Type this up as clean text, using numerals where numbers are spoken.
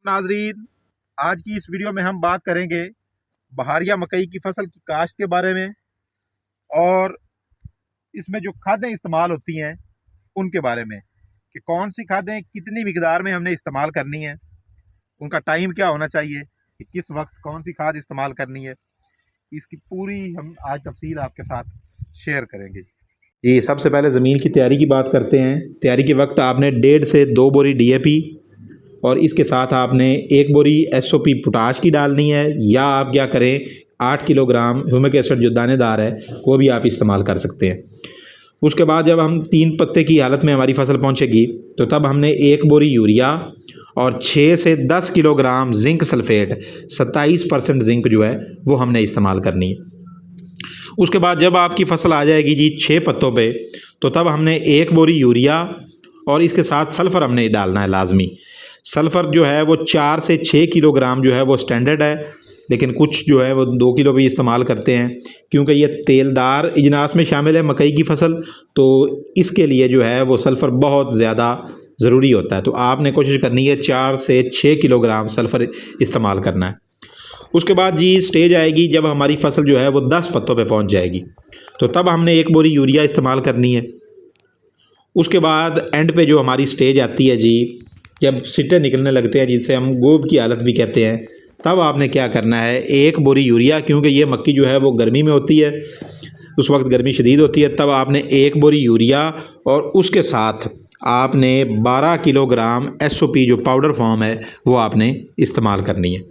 नाजरीन, आज की इस वीडियो में हम बात करेंगे बहारिया मकई की फसल की काश्त के बारे में और इसमें जो खादें इस्तेमाल होती हैं उनके बारे में कि कौन सी खादें कितनी मिकदार में हमने इस्तेमाल करनी है, उनका टाइम क्या होना चाहिए कि किस वक्त कौन सी खाद इस्तेमाल करनी है। इसकी पूरी हम आज तफसील आपके साथ शेयर करेंगे। जी, सबसे पहले ज़मीन की तैयारी की बात करते हैं। तैयारी के वक्त आपने 1.5 से 2 बोरी DAP और इसके साथ आपने 1 बोरी SOP पोटाश की डालनी है, या आप क्या करें 8 किलोग्राम ह्यूमिक एसिड जो दानेदार है वो भी आप इस्तेमाल कर सकते हैं। उसके बाद जब हम 3 पत्ते की हालत में हमारी फसल पहुंचेगी तो तब हमने 1 बोरी यूरिया और 6 से 10 किलोग्राम जिंक सल्फेट 27% जिंक जो है वो हमने इस्तेमाल करनी है। उसके बाद जब आपकी फसल आ जाएगी जी 6 पत्तों पे, तो तब हमने 1 बोरी यूरिया और इसके साथ सल्फ़र हमने डालना है लाजमी। सल्फ़र जो है वो 4 से 6 किलोग्राम जो है वो स्टैंडर्ड है, लेकिन कुछ जो है वो 2 किलो भी इस्तेमाल करते हैं क्योंकि ये तेलदार इजनास में शामिल है मकई की फसल, तो इसके लिए जो है वो सल्फ़र बहुत ज़्यादा ज़रूरी होता है। तो आपने कोशिश करनी है 4 से 6 किलोग्राम सल्फ़र इस्तेमाल करना है। उसके बाद जी स्टेज आएगी जब हमारी फसल जो है वो 10 पत्तों पे पहुंच जाएगी, तो तब हमने 1 बोरी यूरिया इस्तेमाल करनी है। उसके बाद एंड पे जो हमारी स्टेज आती है जी, जब सिट्टे निकलने लगते हैं जिसे हम गोब की हालत भी कहते हैं, तब आपने क्या करना है 1 बोरी यूरिया, क्योंकि ये मक्की जो है वो गर्मी में होती है, उस वक्त गर्मी शदीद होती है, तब आपने 1 बोरी यूरिया और उसके साथ आपने 12 किलोग्राम SOP जो पाउडर फॉर्म है वो आपने इस्तेमाल करनी है।